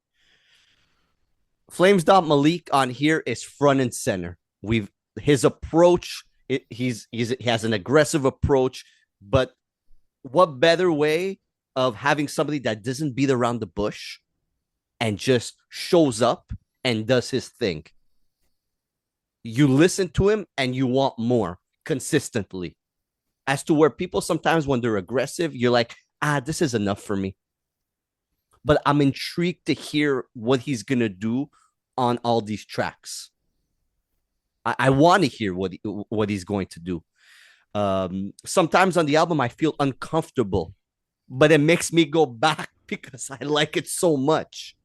Malik on here is front and center. His approach. He has an aggressive approach, but what better way of having somebody that doesn't beat around the bush and just shows up and does his thing? You listen to him and you want more consistently. As to where people sometimes when they're aggressive, you're like, this is enough for me. But I'm intrigued to hear what he's going to do on all these tracks. I want to hear what he's going to do. Sometimes on the album, I feel uncomfortable, but it makes me go back because I like it so much.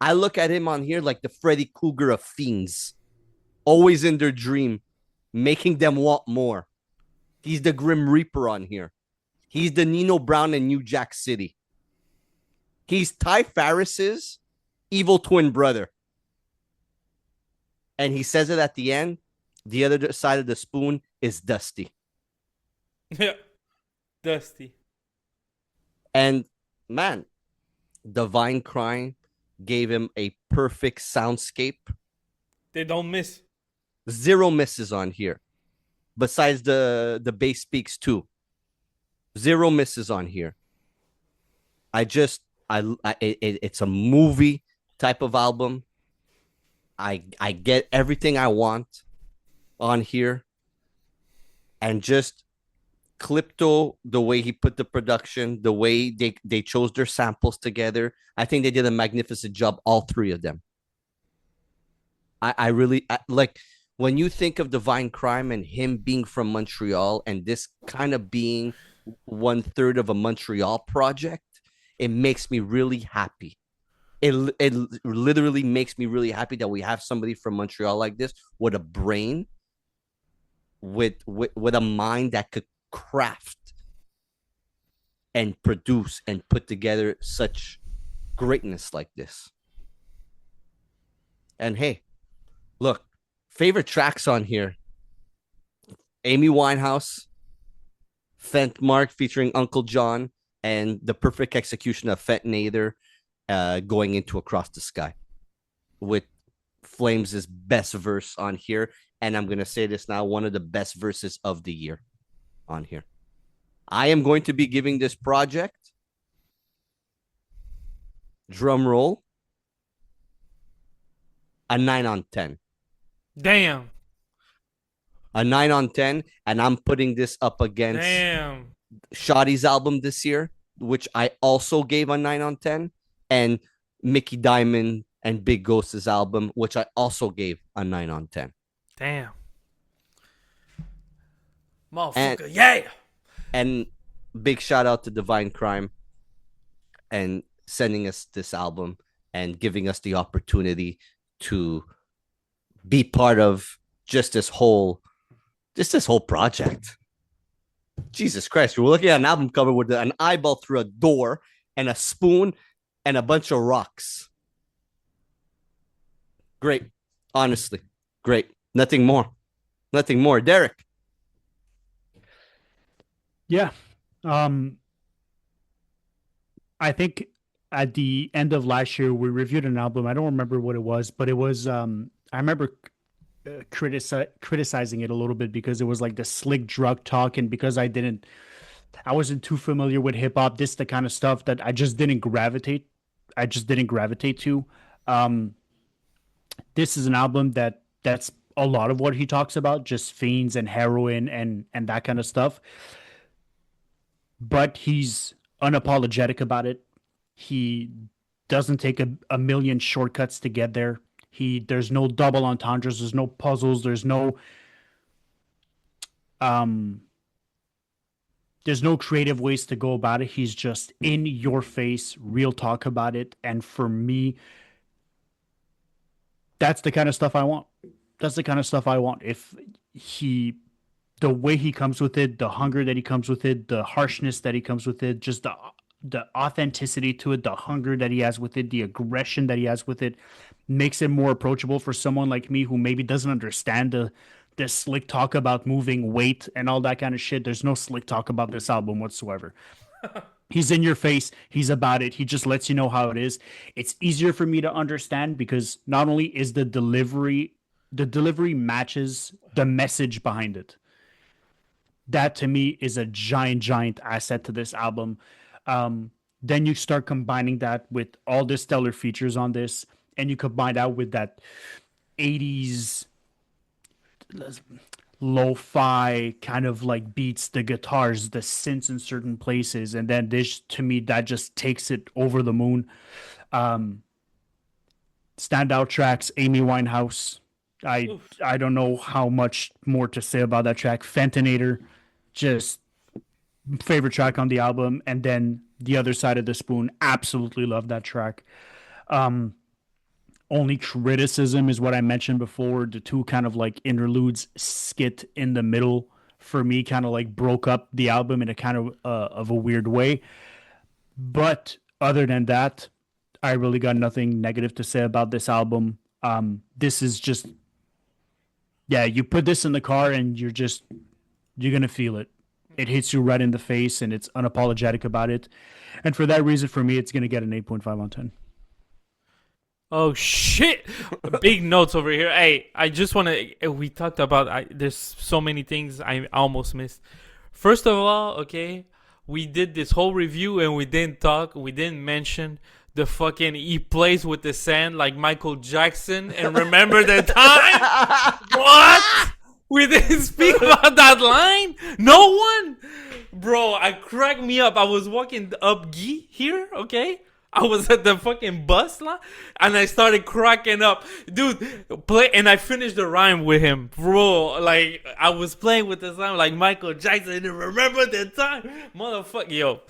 I look at him on here like the Freddy Krueger of fiends, always in their dream, making them want more. He's the Grim Reaper on here. He's the Nino Brown in New Jack City. He's Ty Farris's evil twin brother. And he says it at the end. The other side of the spoon is Dusty. Yeah. Dusty. And man, Divine Crime gave him a perfect soundscape. They don't miss. 0 misses on here. Besides the bass speaks too. 0 misses on here. It's a movie type of album. I get everything I want on here. And just Clipto, the way he put the production, the way they chose their samples together, I think they did a magnificent job, all three of them. I really like when you think of Divine Crime and him being from Montreal and this kind of being 1/3 of a Montreal project, it makes me really happy. it literally makes me really happy that we have somebody from Montreal like this with a brain, with a mind that could craft and produce and put together such greatness like this. And hey, look, favorite tracks on here: Amy Winehouse, Fent Mark featuring Uncle John, and the perfect execution of Fent Nader going into Across the Sky with Flames' best verse on here. And I'm going to say this now, one of the best verses of the year on here. I am going to be giving this project, drum roll, a 9 on 10. Damn. A 9 on 10, and I'm putting this up against Shoddy's album this year, which I also gave a 9 on 10, and Mickey Diamond and Big Ghost's album, which I also gave a 9 on 10. Damn. Motherfucker, yeah! And big shout out to Divine Crime and sending us this album and giving us the opportunity to be part of this whole project. Jesus Christ, we're looking at an album cover with an eyeball through a door and a spoon and a bunch of rocks. Great. Honestly, great. Nothing more. Derek. Yeah. I think at the end of last year, we reviewed an album. I don't remember what it was, but it was, I remember criticizing it a little bit because it was like the slick drug talk. And because I wasn't too familiar with hip hop, this is the kind of stuff that I just didn't gravitate to. This is an album that's a lot of what he talks about, just fiends and heroin and that kind of stuff. But he's unapologetic about it. He doesn't take a million shortcuts to get there. There's no double entendres, there's no puzzles, there's no creative ways to go about it. He's just in your face, real talk about it. And for me, that's the kind of stuff I want. If the way he comes with it, the hunger that he comes with it, the harshness that he comes with it, just the authenticity to it, the hunger that he has with it, the aggression that he has with it, makes it more approachable for someone like me who maybe doesn't understand the slick talk about moving weight and all that kind of shit. There's no slick talk about this album whatsoever. He's in your face. He's about it. He just lets you know how it is. It's easier for me to understand because not only is the delivery matches the message behind it. That to me is a giant asset to this album. Then you start combining that with all the stellar features on this, and you combine that with that 80s lo-fi kind of like beats, the guitars, the synths in certain places, and then this, to me, that just takes it over the moon. Standout tracks, Amy Winehouse. I don't know how much more to say about that track. Fentinator, just favorite track on the album. And then The Other Side of the Spoon, absolutely love that track. Only criticism is what I mentioned before. The two kind of like interludes, skit in the middle, for me kind of like broke up the album in a kind of a weird way. But other than that, I really got nothing negative to say about this album. This is just, yeah, you put this in the car and you're going to feel it. It hits you right in the face and it's unapologetic about it. And for that reason, for me, it's going to get an 8.5 on 10. Oh, shit. Big notes over here. Hey, I just want to, we talked about, there's so many things I almost missed. First of all, okay, we did this whole review and we didn't mention the fucking, he plays with the sand like Michael Jackson and remember the time? What? We didn't speak about that line? No one? Bro, I cracked me up. I was walking up Guy here, okay? I was at the fucking bus line and I started cracking up. Dude, and I finished the rhyme with him. Bro, like, I was playing with the sound like Michael Jackson and remember the time? Motherfucker, yo.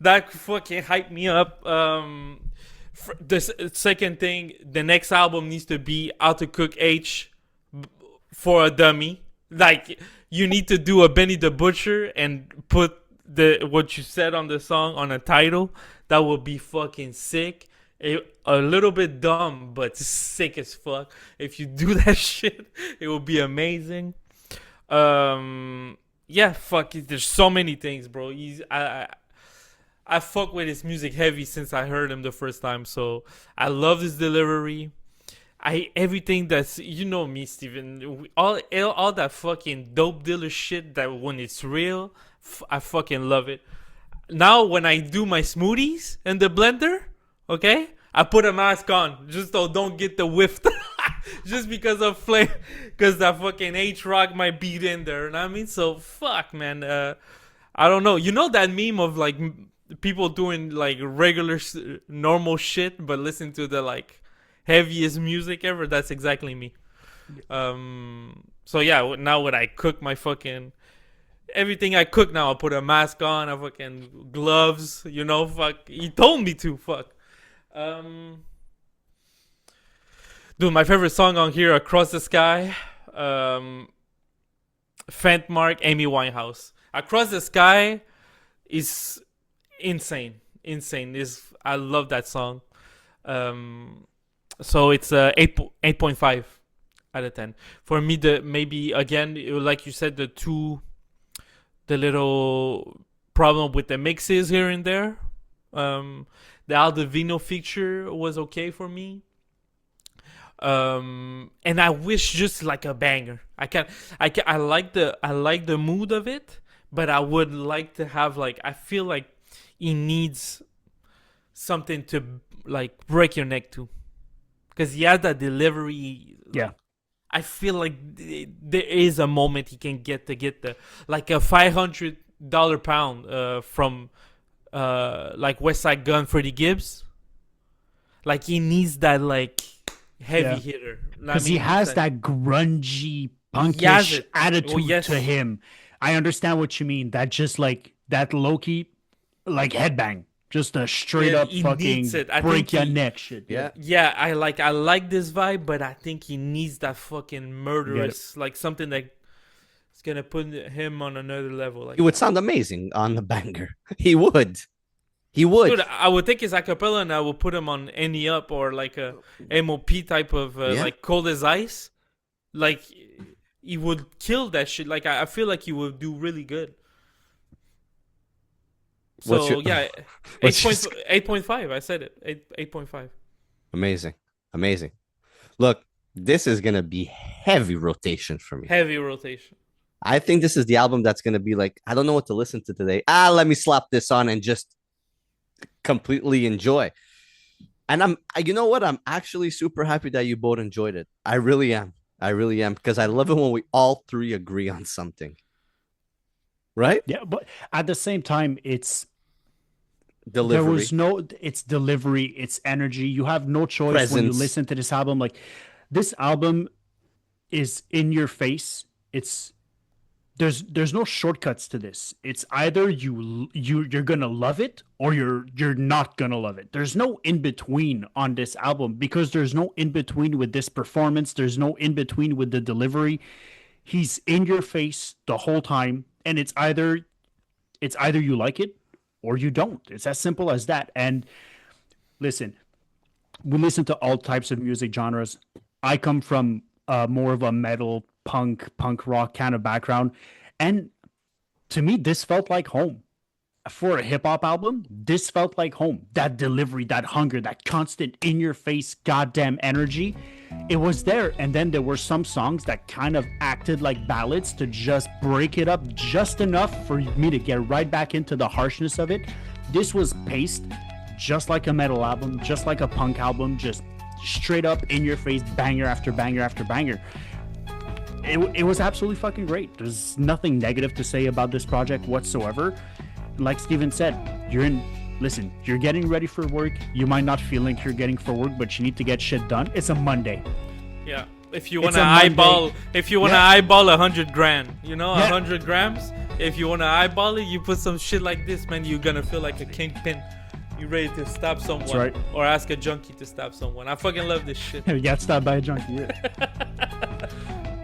That fucking hyped me up. second thing, the next album needs to be How to Cook H for a Dummy. Like, you need to do a Benny the Butcher and put what you said on the song on a title. That would be fucking sick. A little bit dumb, but sick as fuck. If you do that shit, it will be amazing. Yeah, fuck it. There's so many things, bro. I fuck with his music heavy since I heard him the first time. So I love his delivery. Everything that's, you know me, Steven. All that fucking dope dealer shit that when it's real, I fucking love it. Now when I do my smoothies in the blender, okay, I put a mask on just so don't get the whiff. Just because of flame, because that fucking H-Rock might beat in there. You know what I mean? So fuck, man. I don't know. You know that meme of like people doing like regular normal shit, but listen to the like heaviest music ever? That's exactly me. So yeah, now when I cook my fucking everything I cook now, I put a mask on, I fucking gloves, you know, fuck. He told me to, fuck. Dude, my favorite song on here, Across the Sky, Fentmark, Amy Winehouse. Across the Sky is insane. I love that song. So it's 8.5 out of 10. For me, maybe again, like you said, the little problem with the mixes here and there. The Aldovino feature was okay for me. And I wish just like a banger. I like the mood of it, but I would like to have like, I feel like he needs something to like break your neck to, because he has that delivery. Yeah, I feel like there is a moment he can get the like a $500 pound from like West Side Gun, Freddie Gibbs. Like he needs that like heavy hitter, because he has that grungy punkish attitude to him. I understand what you mean. That just like that low-key like headbang, just a straight up fucking break your neck shit. Yeah, I like this vibe, but I think he needs that fucking murderous, like something that is gonna put him on another level. Like, it would sound amazing on the banger. He would. Dude, I would take his acapella and I would put him on Any Up or like a MOP type of like Cold as Ice. Like he would kill that shit. Like I feel like he would do really good. So yeah, 8.5. I said it. 8.5. Amazing. Look, this is gonna be heavy rotation for me. Heavy rotation. I think this is the album that's gonna be like, I don't know what to listen to today. Let me slap this on and just completely enjoy. And you know what? I'm actually super happy that you both enjoyed it. I really am, because I love it when we all three agree on something. Right? Yeah, but at the same time, it's delivery. It's delivery, it's energy. You have no choice when you listen to this album. Like, this album is in your face. There's no shortcuts to this. It's either you're gonna love it or you're not gonna love it. There's no in between on this album, because there's no in between with this performance. There's no in between with the delivery. He's in your face the whole time, and it's either you like it or you don't. It's as simple as that. And listen, we listen to all types of music genres. I come from more of a metal, punk rock kind of background, and to me this felt like home. For a hip-hop album, this felt like home. That delivery, that hunger, that constant in your face goddamn energy, it was there. And then there were some songs that kind of acted like ballads to just break it up just enough for me to get right back into the harshness of it. This was paced just like a metal album, just like a punk album, just straight up in your face, banger after banger after banger. It was absolutely fucking great. There's nothing negative to say about this project whatsoever. Like Steven said, you're getting ready for work. You might not feel like you're getting for work, but you need to get shit done. It's a Monday. Yeah. If you want to eyeball 100 grand, you know, 100 grams. If you want to eyeball it, you put some shit like this, man, you're gonna feel like a kingpin. You ready to stab someone right. or ask a junkie to stab someone. I fucking love this shit. You got stabbed by a junkie. Yeah.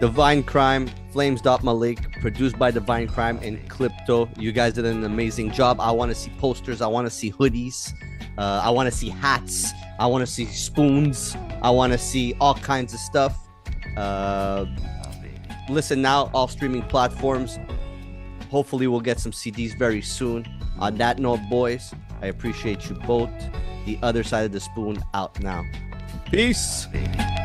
Divine Crime, Malik, produced by Divine Crime and Clipto. You guys did an amazing job. I want to see posters. I want to see hoodies. I want to see hats. I want to see spoons. I want to see all kinds of stuff. Listen now, all streaming platforms. Hopefully we'll get some CDs very soon. On that note, boys, I appreciate you both. The Other Side of the Spoon out now. Peace. Baby.